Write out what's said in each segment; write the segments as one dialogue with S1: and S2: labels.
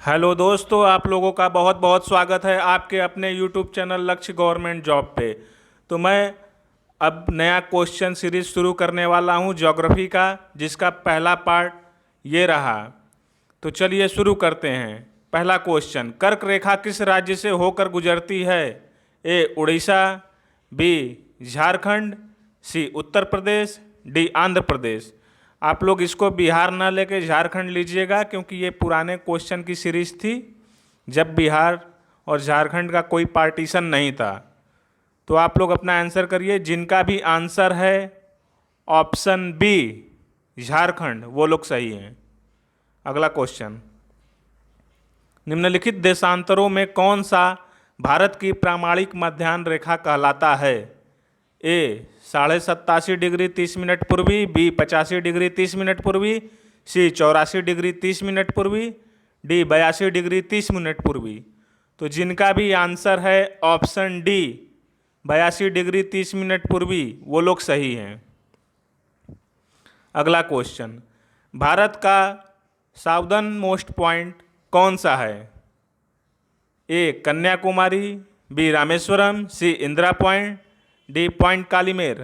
S1: Hello दोस्तों, आप लोगों का बहुत बहुत स्वागत है आपके अपने यूट्यूब चैनल लक्ष्य गवर्नमेंट जॉब पे। तो मैं अब नया क्वेश्चन सीरीज शुरू करने वाला हूँ ज्योग्राफी का, जिसका पहला पार्ट ये रहा। तो चलिए शुरू करते हैं। पहला क्वेश्चन, कर्क रेखा किस राज्य से होकर गुजरती है? ए उड़ीसा, बी झारखंड, सी उत्तर प्रदेश, डी आंध्र प्रदेश। आप लोग इसको बिहार ना लेके झारखंड लीजिएगा, क्योंकि ये पुराने क्वेश्चन की सीरीज थी जब बिहार और झारखंड का कोई पार्टीशन नहीं था। तो आप लोग अपना आंसर करिए। जिनका भी आंसर है ऑप्शन बी झारखंड, वो लोग सही हैं। अगला क्वेश्चन, निम्नलिखित देशांतरों में कौन सा भारत की प्रामाणिक मध्याह्न रेखा कहलाता है? ए 87.30 डिग्री पूर्वी, बी 85.30 पूर्वी, सी 84.30 पूर्वी, डी 82.30 पूर्वी। तो जिनका भी आंसर है ऑप्शन डी 82.30 पूर्वी, वो लोग सही हैं। अगला क्वेश्चन, भारत का साउदर्न मोस्ट पॉइंट कौन सा है? ए कन्याकुमारी, बी रामेश्वरम, सी इंदिरा पॉइंट, डी पॉइंट कालीमेर।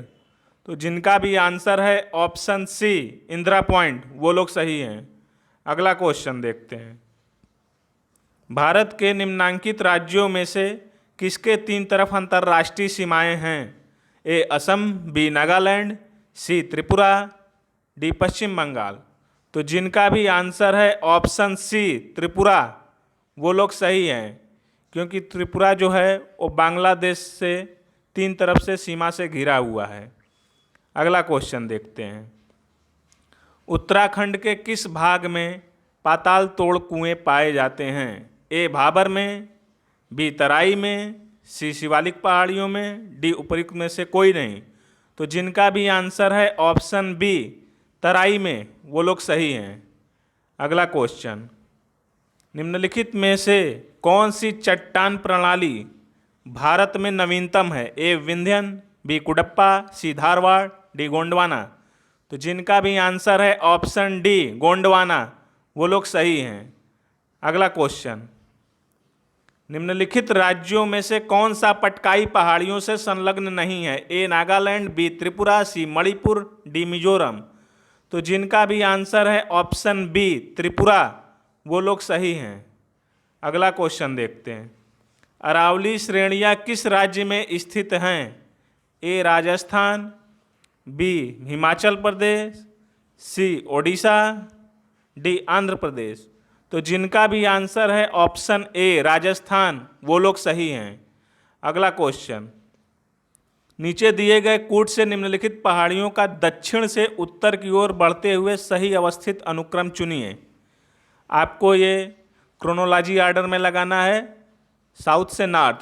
S1: तो जिनका भी आंसर है ऑप्शन सी इंदिरा पॉइंट, वो लोग सही हैं। अगला क्वेश्चन देखते हैं, भारत के निम्नांकित राज्यों में से किसके तीन तरफ अंतर्राष्ट्रीय सीमाएं हैं? ए असम, बी नागालैंड, सी त्रिपुरा, डी पश्चिम बंगाल। तो जिनका भी आंसर है ऑप्शन सी त्रिपुरा, वो लोग सही हैं, क्योंकि त्रिपुरा जो है वो बांग्लादेश से तीन तरफ से सीमा से घिरा हुआ है। अगला क्वेश्चन देखते हैं, उत्तराखंड के किस भाग में पाताल तोड़ कुएं पाए जाते हैं? ए भाबर में, बी तराई में, सी शिवालिक पहाड़ियों में, डी उपयुक्त में से कोई नहीं। तो जिनका भी आंसर है ऑप्शन बी तराई में, वो लोग सही हैं। अगला क्वेश्चन, निम्नलिखित में से कौन सी चट्टान प्रणाली भारत में नवीनतम है? ए विंध्यन, बी कुडप्पा, सी धारवाड़, डी गोंडवाना। तो जिनका भी आंसर है ऑप्शन डी गोंडवाना, वो लोग सही हैं। अगला क्वेश्चन, निम्नलिखित राज्यों में से कौन सा पटकाई पहाड़ियों से संलग्न नहीं है? ए नागालैंड, बी त्रिपुरा, सी मणिपुर, डी मिजोरम। तो जिनका भी आंसर है ऑप्शन बी त्रिपुरा, वो लोग सही हैं। अगला क्वेश्चन देखते हैं, अरावली श्रेणियाँ किस राज्य में स्थित हैं? ए राजस्थान, बी हिमाचल प्रदेश, सी ओडिशा, डी आंध्र प्रदेश। तो जिनका भी आंसर है ऑप्शन ए राजस्थान, वो लोग सही हैं। अगला क्वेश्चन, नीचे दिए गए कूट से निम्नलिखित पहाड़ियों का दक्षिण से उत्तर की ओर बढ़ते हुए सही अवस्थित अनुक्रम चुनिए। आपको ये क्रोनोलॉजी ऑर्डर में लगाना है, साउथ से नॉर्थ।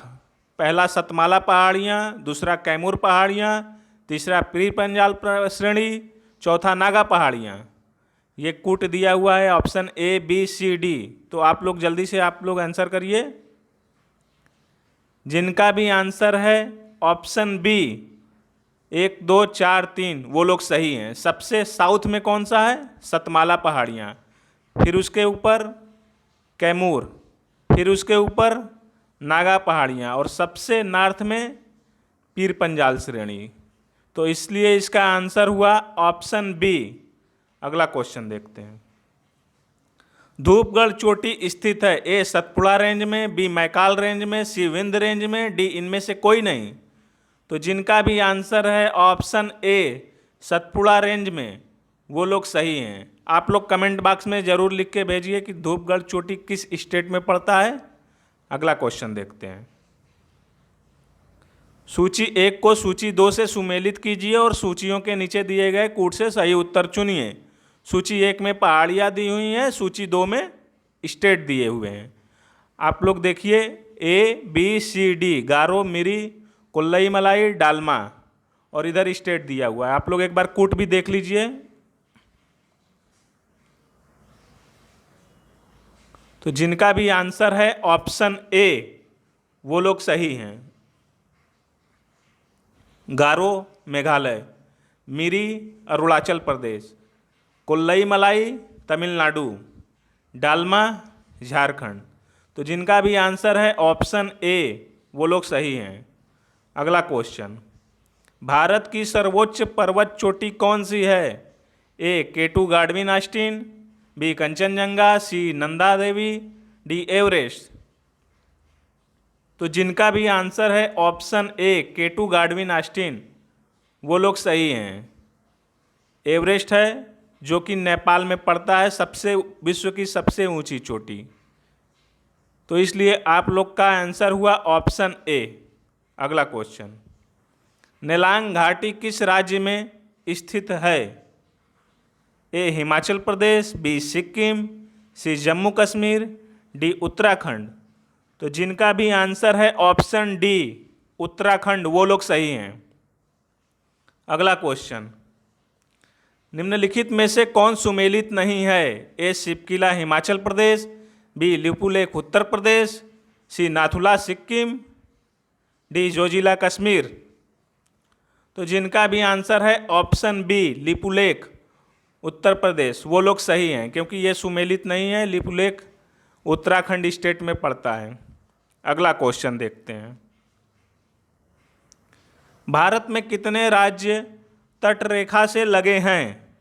S1: पहला सतमाला पहाड़ियाँ, दूसरा कैमूर पहाड़ियाँ, तीसरा पीर पंजाल श्रेणी, चौथा नागा पहाड़ियाँ। ये कूट दिया हुआ है option A B C D. तो आप लोग जल्दी से आप लोग आंसर करिए। जिनका भी आंसर है ऑप्शन बी 1 2 4 3, वो लोग सही हैं। सबसे साउथ में कौन सा है? सतमाला पहाड़ियाँ, फिर उसके ऊपर कैमूर, फिर उसके ऊपर नागा पहाड़ियाँ, और सबसे नॉर्थ में पीर पंजाल श्रेणी। तो इसलिए इसका आंसर हुआ ऑप्शन बी। अगला क्वेश्चन देखते हैं, धूपगढ़ चोटी स्थित है? ए सतपुड़ा रेंज में, बी मैकाल रेंज में, सी विंध्य रेंज में, डी इनमें से कोई नहीं। तो जिनका भी आंसर है ऑप्शन ए सतपुड़ा रेंज में, वो लोग सही हैं। आप लोग कमेंट बॉक्स में ज़रूर लिख के भेजिए कि धूपगढ़ चोटी किस स्टेट में पड़ता है। अगला क्वेश्चन देखते हैं, सूची 1 को सूची 2 से सुमेलित कीजिए और सूचियों के नीचे दिए गए कूट से सही उत्तर चुनिए। सूची 1 में पहाड़ियाँ दी हुई हैं, सूची 2 में स्टेट दिए हुए हैं। आप लोग देखिए, ए बी सी डी, गारो, मिरी, कोल्लई मलाई, डालमा, और इधर स्टेट दिया हुआ है। आप लोग एक बार कूट भी देख लीजिए। तो जिनका भी आंसर है ऑप्शन ए, वो लोग सही हैं। गारो मेघालय, मिरी अरुणाचल प्रदेश, कोल्लई मलाई तमिलनाडु, डालमा झारखंड। तो जिनका भी आंसर है ऑप्शन ए वो लोग सही हैं। अगला क्वेश्चन, भारत की सर्वोच्च पर्वत चोटी कौन सी है? ए केटू गाडविन आस्टीन, बी कंचनजंगा, सी नंदा देवी, डी एवरेस्ट। तो जिनका भी आंसर है ऑप्शन ए केटू गाडविन आस्टीन वो लोग सही हैं। एवरेस्ट है जो कि नेपाल में पड़ता है, सबसे विश्व की सबसे ऊंची चोटी। तो इसलिए आप लोग का आंसर हुआ ऑप्शन ए। अगला क्वेश्चन, नेलांग घाटी किस राज्य में स्थित है? ए हिमाचल प्रदेश, बी सिक्किम, सी जम्मू कश्मीर, डी उत्तराखंड। तो जिनका भी आंसर है ऑप्शन डी उत्तराखंड वो लोग सही हैं। अगला क्वेश्चन, निम्नलिखित में से कौन सुमेलित नहीं है? ए शिवकिला हिमाचल प्रदेश, बी लिपुलेख उत्तर प्रदेश, सी नाथुला सिक्किम, डी जोजिला कश्मीर। तो जिनका भी आंसर है ऑप्शन बी लिपुलेख उत्तर प्रदेश वो लोग सही हैं, क्योंकि ये सुमेलित नहीं है। लिपुलेख उत्तराखंड स्टेट में पड़ता है। अगला क्वेश्चन देखते हैं, भारत में कितने राज्य तटरेखा से लगे हैं?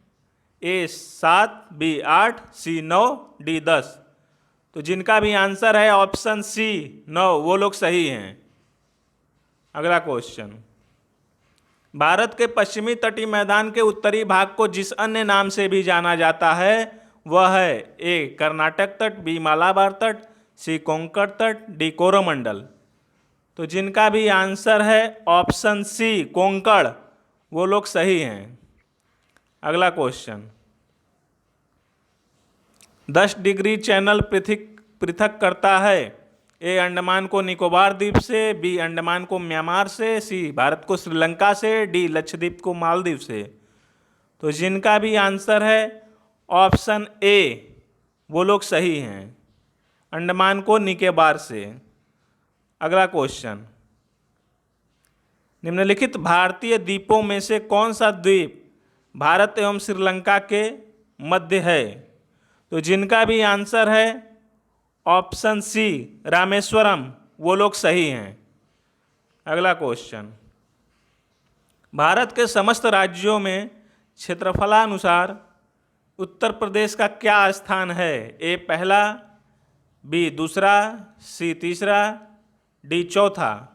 S1: ए 7, बी 8, सी 9, डी 10। तो जिनका भी आंसर है ऑप्शन सी 9 वो लोग सही हैं। अगला क्वेश्चन, भारत के पश्चिमी तटीय मैदान के उत्तरी भाग को जिस अन्य नाम से भी जाना जाता है वह है? ए कर्नाटक तट, बी मालाबार तट, सी कोंकण तट, डी कोरोमंडल। तो जिनका भी आंसर है ऑप्शन सी कोंकण वो लोग सही हैं। अगला क्वेश्चन, 10 डिग्री चैनल पृथक करता है? ए अंडमान को निकोबार द्वीप से, बी अंडमान को म्यांमार से, सी भारत को श्रीलंका से, डी लक्षद्वीप को मालदीव से। तो जिनका भी आंसर है ऑप्शन ए वो लोग सही हैं, अंडमान को निकोबार से। अगला क्वेश्चन, निम्नलिखित भारतीय द्वीपों में से कौन सा द्वीप भारत एवं श्रीलंका के मध्य है? तो जिनका भी आंसर है ऑप्शन सी रामेश्वरम वो लोग सही हैं। अगला क्वेश्चन, भारत के समस्त राज्यों में क्षेत्रफलानुसार उत्तर प्रदेश का क्या स्थान है? ए पहला, बी दूसरा, सी तीसरा, डी चौथा।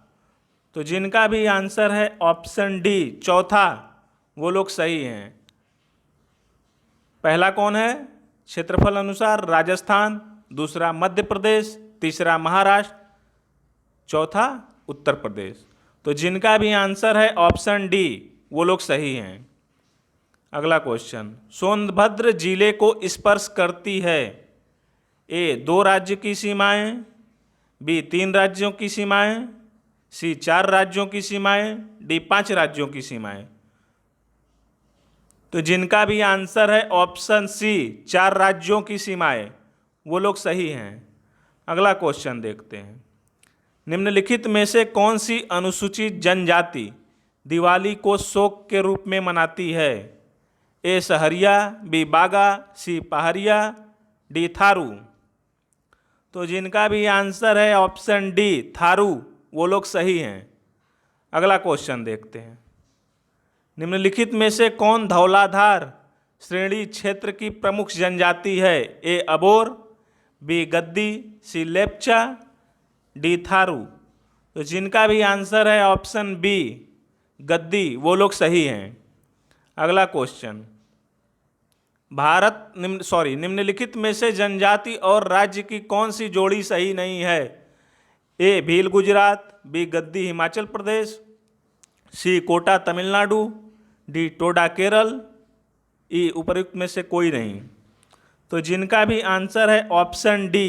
S1: तो जिनका भी आंसर है ऑप्शन डी चौथा वो लोग सही हैं। पहला कौन है? क्षेत्रफल अनुसार राजस्थान, दूसरा मध्य प्रदेश, तीसरा महाराष्ट्र, चौथा उत्तर प्रदेश। तो जिनका भी आंसर है ऑप्शन डी वो लोग सही हैं। अगला क्वेश्चन, सोनभद्र जिले को स्पर्श करती है? ए 2 राज्य की सीमाएं, बी 3 राज्यों की सीमाएं, सी 4 राज्यों की सीमाएं, डी 5 राज्यों की सीमाएं। तो जिनका भी आंसर है ऑप्शन सी 4 राज्यों की सीमाएं वो लोग सही हैं। अगला क्वेश्चन देखते हैं, निम्नलिखित में से कौन सी अनुसूचित जनजाति दिवाली को शोक के रूप में मनाती है? ए सहरिया, बी बागा, सी पहाड़िया, डी थारू। तो जिनका भी आंसर है ऑप्शन डी थारू वो लोग सही हैं। अगला क्वेश्चन देखते हैं, निम्नलिखित में से कौन धौलाधार श्रेणी क्षेत्र की प्रमुख जनजाति है? ए अबोर, बी गद्दी, सी लेप्चा, डी थारू। तो जिनका भी आंसर है ऑप्शन बी गद्दी वो लोग सही हैं। अगला क्वेश्चन, निम्नलिखित में से जनजाति और राज्य की कौन सी जोड़ी सही नहीं है? ए भील गुजरात, बी गद्दी हिमाचल प्रदेश, सी कोटा तमिलनाडु, डी टोडा केरल, ई उपयुक्त में से कोई नहीं। तो जिनका भी आंसर है ऑप्शन डी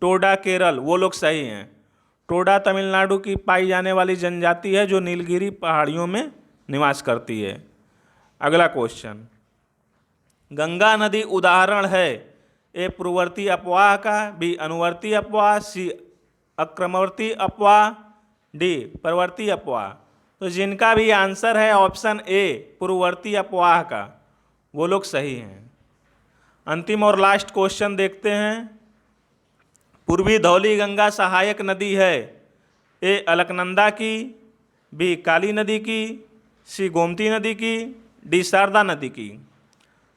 S1: टोडा केरल वो लोग सही हैं। टोडा तमिलनाडु की पाई जाने वाली जनजाति है जो नीलगिरी पहाड़ियों में निवास करती है। अगला क्वेश्चन, गंगा नदी उदाहरण है? ए पूर्ववर्ती अपवाह का, बी अनुवर्ती अपवाह, सी अक्रमवर्ती अपवाह, डी परवर्ती अपवाह। तो जिनका भी आंसर है ऑप्शन ए पूर्ववर्ती अपवाह का वो लोग सही हैं। अंतिम और लास्ट क्वेश्चन देखते हैं, पूर्वी धौली गंगा सहायक नदी है। ए अलकनंदा की, बी काली नदी की, सी गोमती नदी की, डी शारदा नदी की।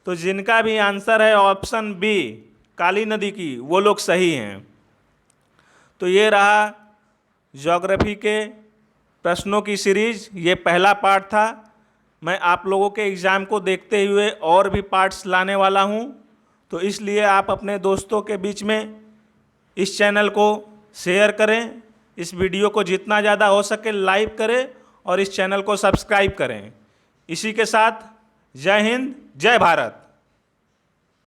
S1: तो जिनका भी आंसर है ऑप्शन बी काली नदी की, वो लोग सही हैं। तो ये रहा ज्योग्राफी के प्रश्नों की सीरीज, ये पहला पार्ट था। मैं आप लोगों के एग्ज़ाम को देखते हुए और भी पार्ट्स लाने वाला हूँ, तो इसलिए आप अपने दोस्तों के बीच में इस चैनल को शेयर करें, इस वीडियो को जितना ज़्यादा हो सके लाइक करें और इस चैनल को सब्सक्राइब करें। इसी के साथ जय हिंद, जय भारत।